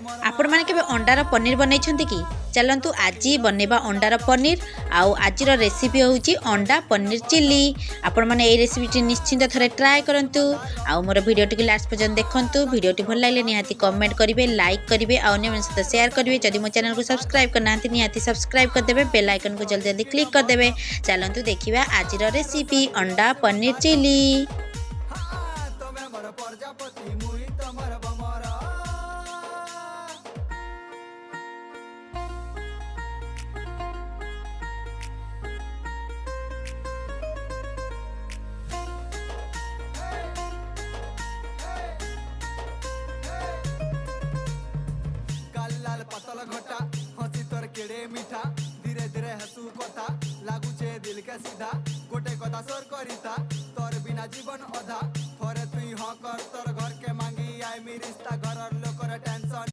आपण माने केबे अंडार पनीर बनैछन्ती कि चलंतु आज बनेबा अंडार पनीर आउ आज रेसिपी होउची अंडा पनीर चिल्ली। आपण माने ए रेसिपी निश्चिंत थरे ट्राई करंतु आउ मोर वीडियो टी लास्ट पर्यंत देखंतु। वीडियो टी भल लागले निहाती कमेंट करिवे लाइक करिवे आ अन्य मन सहित शेयर करिवे। जदि मो चैनल को सब्सक्राइब करनांती निहाती सब्सक्राइब कर देबे बेल आइकन को जल्दी जल्दी क्लिक कर देबे। चलंतु देखिबा आज रेसिपी अंडा पनीर चिल्ली। पतल घटा हसी तोर केड़े मीठा धीरे धीरे हसू कथा लागू छे दिल के सीधा गोटे कथा सोर करिता तोर बिना जीवन अधा थोरे तुई ह कर तोर घर के मांगी आई मी रिश्ता घर लोकर टेंशन